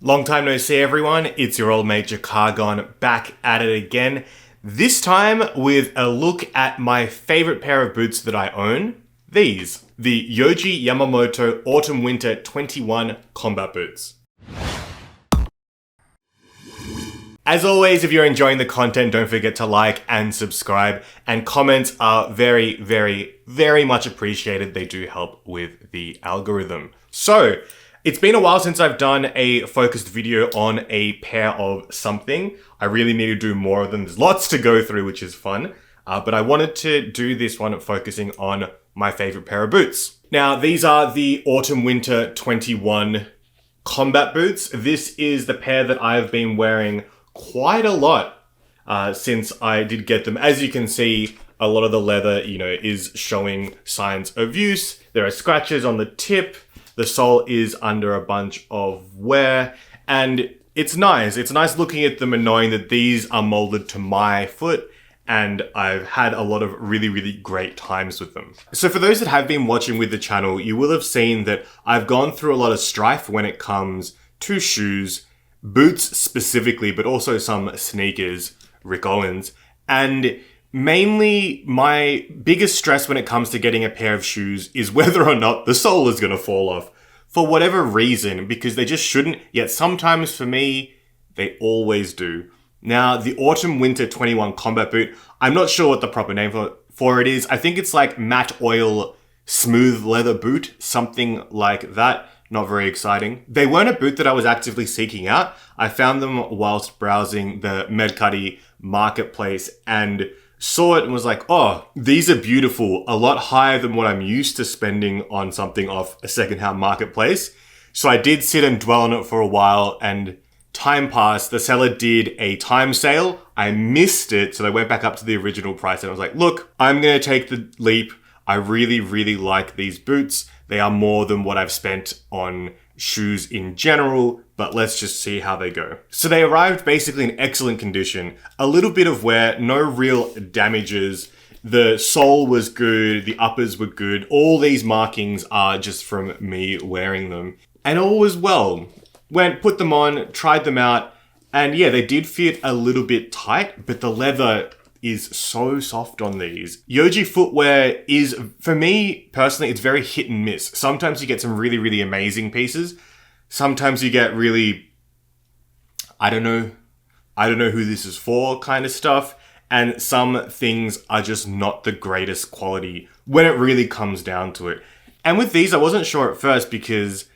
Long time no see, everyone. It's your old mate Jakargon back at it again. This time with a look at my favorite pair of boots that I own. These, the Yohji Yamamoto Autumn Winter 21 combat boots. As always, if you're enjoying the content, don't forget to like and subscribe, and comments are very much appreciated. They do help with the algorithm. So, it's been a while since I've done a focused video on a pair of something. I really need to do more of them. There's lots to go through, which is fun. But I wanted to do this one focusing on my favorite pair of boots. Now, these are the Autumn Winter 21 combat boots. This is the pair that I've been wearing quite a lot since I did get them. As you can see, a lot of the leather, is showing signs of use. There are scratches on the tip. The sole is under a bunch of wear, and it's nice. It's nice looking at them and knowing that these are molded to my foot, and I've had a lot of really great times with them. So for those that have been watching with the channel, you will have seen that I've gone through a lot of strife when it comes to shoes, boots specifically, but also some sneakers, Rick Owens, and mainly, my biggest stress when it comes to getting a pair of shoes is whether or not the sole is going to fall off. For whatever reason, because they just shouldn't, yet sometimes for me, they always do. Now, the Autumn Winter 21 combat boot, I'm not sure what the proper name for it is. I think it's like matte oil smooth leather boot, something like that. Not very exciting. They weren't a boot that I was actively seeking out. I found them whilst browsing the Mercari marketplace and saw it and was like, oh, these are beautiful, a lot higher than what I'm used to spending on something off a secondhand marketplace. So I did sit and dwell on it for a while, and time passed. The seller did a time sale. I missed it, so they went back up to the original price, and I was like, look, I'm gonna take the leap. I really like these boots. They are more than what I've spent on shoes in general, but let's just see how they go. So they arrived basically in excellent condition. A little bit of wear, no real damages. The sole was good, the uppers were good. All these markings are just from me wearing them. And all was well. Went, put them on, tried them out, and yeah, they did fit a little bit tight, but the leather is so soft on these. Yohji footwear is, for me personally, it's very hit and miss. Sometimes you get some really amazing pieces. Sometimes you get really, I don't know who this is for kind of stuff. And some things are just not the greatest quality when it really comes down to it. And with these, I wasn't sure at first because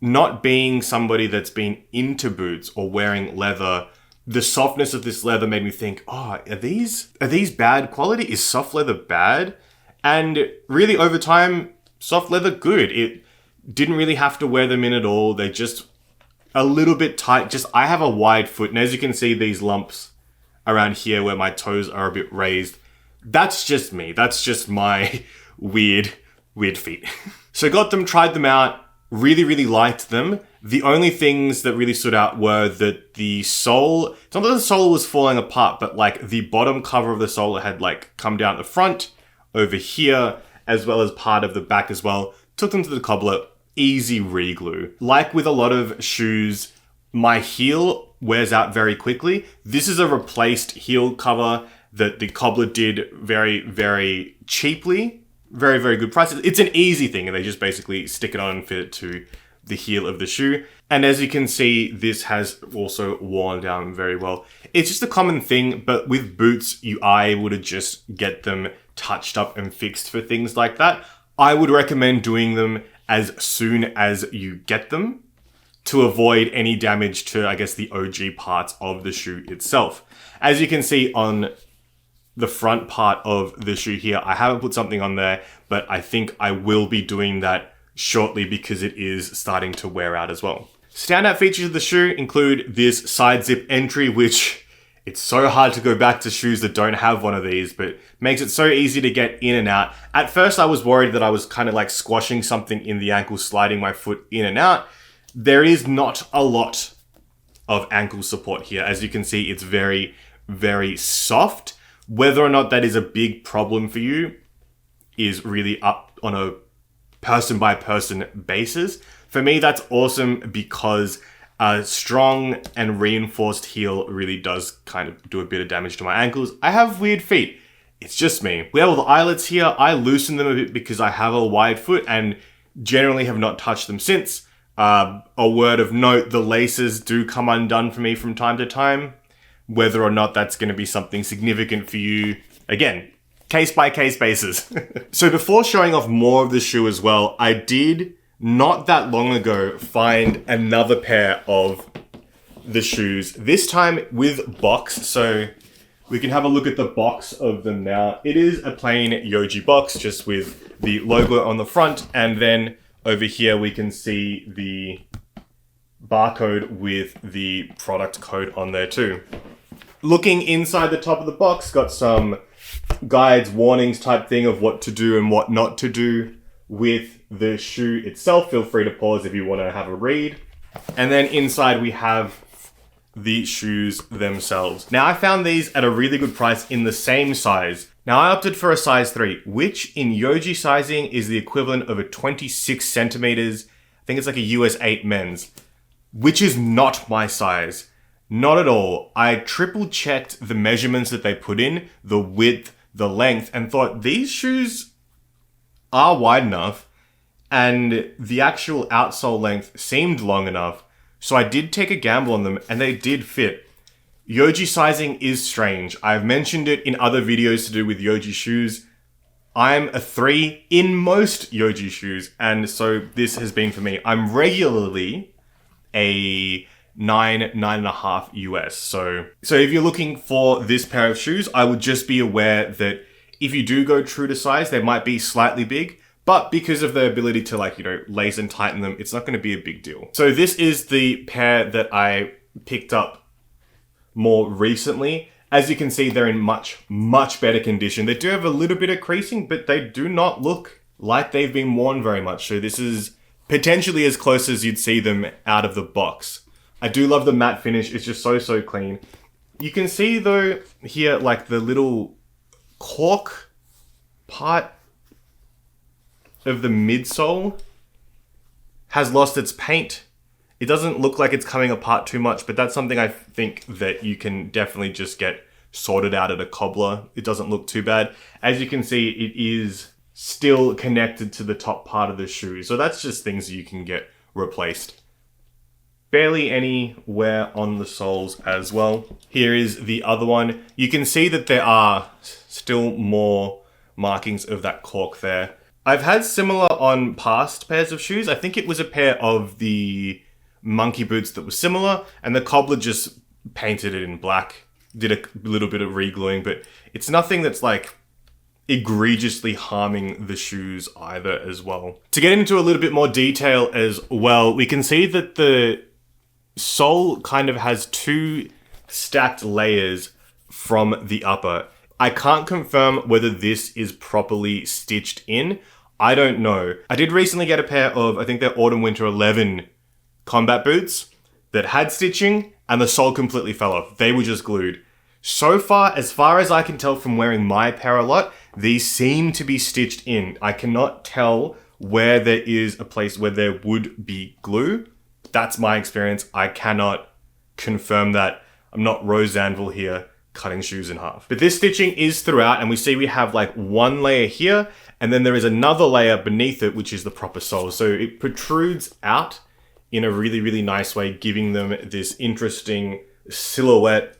not being somebody that's been into boots or wearing leather, the softness of this leather made me think, oh, are these bad quality? Is soft leather bad? And really over time, soft leather good. It didn't really have to wear them in at all. They just a little bit tight. I have a wide foot, and as you can see, these lumps around here where my toes are a bit raised, that's just me. That's just my weird feet. So got them, tried them out, really liked them. The only things that really stood out were that the sole, it's not that the sole was falling apart, but like the bottom cover of the sole had like come down the front over here, as well as part of the back as well. Took them to the cobbler, easy re-glue. Like with a lot of shoes, my heel wears out very quickly. This is a replaced heel cover that the cobbler did very cheaply. Very good price. It's an easy thing, and they just basically stick it on and fit it to the heel of the shoe. And as you can see, this has also worn down very well. It's just a common thing, but with boots, you are able to just get them touched up and fixed for things like that. I would recommend doing them as soon as you get them to avoid any damage to, I guess, the OG parts of the shoe itself. As you can see on the front part of the shoe here, I haven't put something on there, but I think I will be doing that shortly because it is starting to wear out as well. Standout features of the shoe include this side zip entry, which it's so hard to go back to shoes that don't have one of these, but makes it so easy to get in and out. At first, I was worried that I was kind of like squashing something in the ankle, sliding my foot in and out. There is not a lot of ankle support here. As you can see, it's very soft. Whether or not that is a big problem for you is really up on a person by person basis. For me, that's awesome because A strong and reinforced heel really does kind of do a bit of damage to my ankles. I have weird feet. It's just me. We have all the eyelets here. I loosen them a bit because I have a wide foot and generally have not touched them since. A word of note, the laces do come undone for me from time to time. Whether or not that's going to be something significant for you, again, case by case basis. So before showing off more of the shoe as well, I did not that long ago find another pair of the shoes, this time with box. So we can have a look at the box of them now. It is a plain Yoji box, just with the logo on the front, and then over here we can see the barcode with the product code on there too. Looking inside the top of the box, got some guides, warnings type thing of what to do and what not to do with the shoe itself. Feel free to pause if you want to have a read. And then inside we have the shoes themselves. Now I found these at a really good price in the same size. Now I opted for a size 3, which in Yoji sizing is the equivalent of a 26 centimeters. I think it's like a US 8 men's, which is not my size. Not at all. I triple checked the measurements that they put in, the width, the length, and thought these shoes are wide enough, and the actual outsole length seemed long enough, so I did take a gamble on them, and they did fit. Yoji sizing is strange. I've mentioned it in other videos to do with Yoji shoes. I'm a 3 in most Yoji shoes, and so this has been for me. I'm regularly a 9.5 US. So if you're looking for this pair of shoes, I would just be aware that if you do go true to size, they might be slightly big, but because of the ability to lace and tighten them, it's not going to be a big deal. So this is the pair that I picked up more recently. As you can see, they're in much, much better condition. They do have a little bit of creasing, but they do not look like they've been worn very much. So this is potentially as close as you'd see them out of the box. I do love the matte finish. It's just so clean. You can see though here, like the little cork part of the midsole has lost its paint. It doesn't look like it's coming apart too much, but that's something I think that you can definitely just get sorted out at a cobbler. It doesn't look too bad. As you can see, it is still connected to the top part of the shoe. So that's just things you can get replaced. Barely any wear on the soles as well. Here is the other one. You can see that there are still more markings of that cork there. I've had similar on past pairs of shoes. I think it was a pair of the monkey boots that was similar, and the cobbler just painted it in black. Did a little bit of re-gluing, but it's nothing that's like egregiously harming the shoes either as well. To get into a little bit more detail as well, we can see that the sole kind of has 2 stacked layers from the upper. I can't confirm whether this is properly stitched in. I don't know. I did recently get a pair of, I think they're Autumn Winter 11 combat boots that had stitching, and the sole completely fell off. They were just glued. So far as I can tell from wearing my pair a lot, these seem to be stitched in. I cannot tell where there is a place where there would be glue. That's my experience. I cannot confirm that. I'm not Rose Anvil here cutting shoes in half. But this stitching is throughout, and we see we have like 1 layer here, and then there is another layer beneath it, which is the proper sole. So it protrudes out in a really nice way, giving them this interesting silhouette.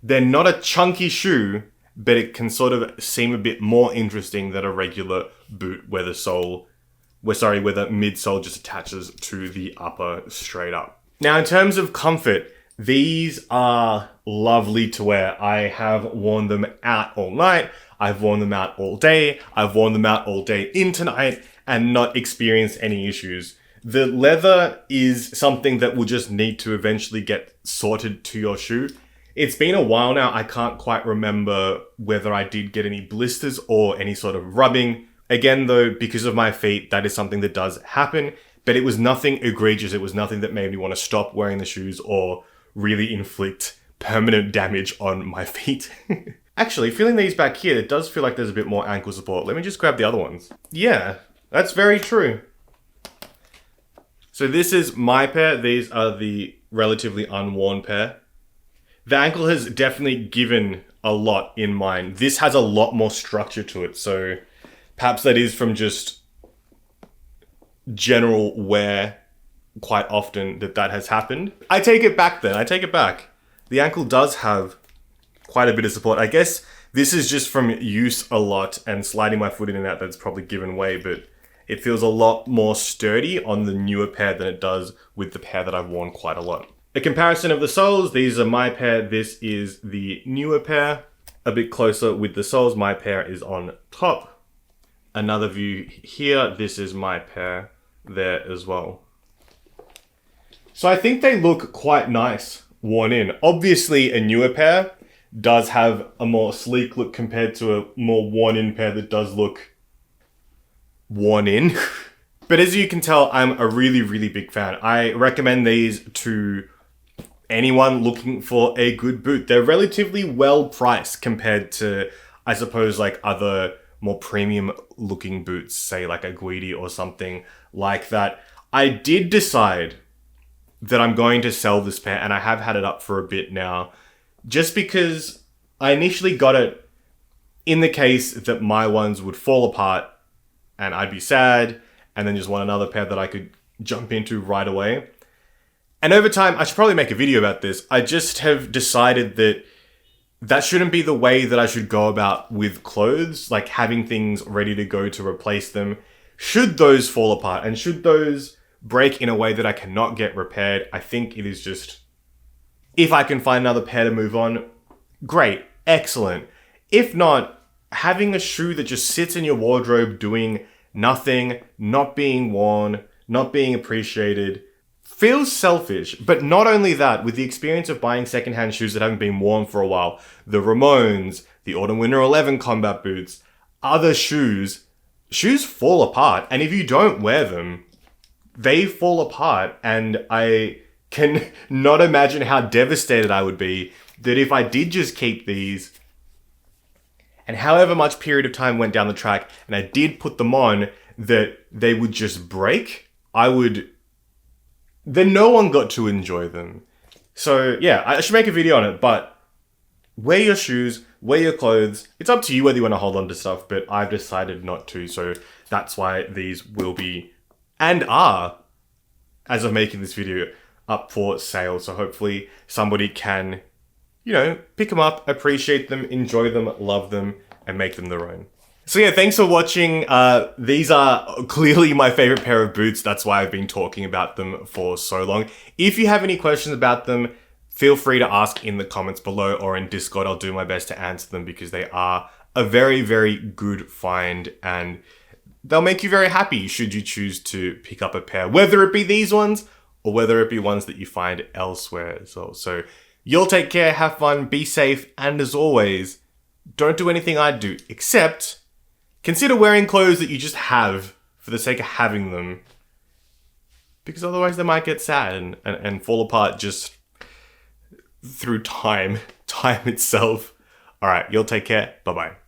They're not a chunky shoe, but it can sort of seem a bit more interesting than a regular boot where the midsole just attaches to the upper straight up. Now, in terms of comfort, these are lovely to wear. I have worn them out all night. I've worn them out all day. I've worn them out all day into night and not experienced any issues. The leather is something that will just need to eventually get sorted to your shoe. It's been a while now. I can't quite remember whether I did get any blisters or any sort of rubbing. Again, though, because of my feet, that is something that does happen, but it was nothing egregious. It was nothing that made me want to stop wearing the shoes or really inflict permanent damage on my feet. Actually, feeling these back here, it does feel like there's a bit more ankle support. Let me just grab the other ones. Yeah, that's very true. So this is my pair. These are the relatively unworn pair. The ankle has definitely given a lot in mine. This has a lot more structure to it, so perhaps that is from just general wear quite often that has happened. I take it back then, I take it back. The ankle does have quite a bit of support. I guess this is just from use a lot and sliding my foot in and out that's probably given way, but it feels a lot more sturdy on the newer pair than it does with the pair that I've worn quite a lot. A comparison of the soles, these are my pair, this is the newer pair. A bit closer with the soles, my pair is on top. Another view here, this is my pair there as well. So I think they look quite nice worn in. Obviously a newer pair does have a more sleek look compared to a more worn in pair that does look worn in. But as you can tell, I'm a really, really big fan. I recommend these to anyone looking for a good boot. They're relatively well priced compared to, I suppose, like other more premium looking boots, say like a Guidi or something like that. I did decide that I'm going to sell this pair, and I have had it up for a bit now, just because I initially got it in the case that my ones would fall apart and I'd be sad and then just want another pair that I could jump into right away. And over time, I should probably make a video about this. I just have decided that that shouldn't be the way that I should go about with clothes, like having things ready to go to replace them. Should those fall apart and should those break in a way that I cannot get repaired, I think it is just, if I can find another pair to move on, great, excellent. If not, having a shoe that just sits in your wardrobe doing nothing, not being worn, not being appreciated, feels selfish. But not only that, with the experience of buying secondhand shoes that haven't been worn for a while, the Ramones, the Autumn Winter 11 combat boots, other shoes fall apart. And if you don't wear them, they fall apart. And I can not imagine how devastated I would be that if I did just keep these and however much period of time went down the track and I did put them on, that they would just break. Then no one got to enjoy them. So yeah, I should make a video on it, but wear your shoes, wear your clothes. It's up to you whether you want to hold on to stuff, but I've decided not to. So that's why these will be, and are, as I'm making this video, up for sale. So hopefully somebody can, pick them up, appreciate them, enjoy them, love them, and make them their own. So yeah, thanks for watching. These are clearly my favorite pair of boots. That's why I've been talking about them for so long. If you have any questions about them, feel free to ask in the comments below or in Discord. I'll do my best to answer them because they are a very, very good find and they'll make you very happy should you choose to pick up a pair, whether it be these ones or whether it be ones that you find elsewhere as well. So you'll take care, have fun, be safe, and as always, don't do anything I'd do, except consider wearing clothes that you just have for the sake of having them, because otherwise they might get sad and fall apart just through time itself. All right, you'll take care. Bye-bye.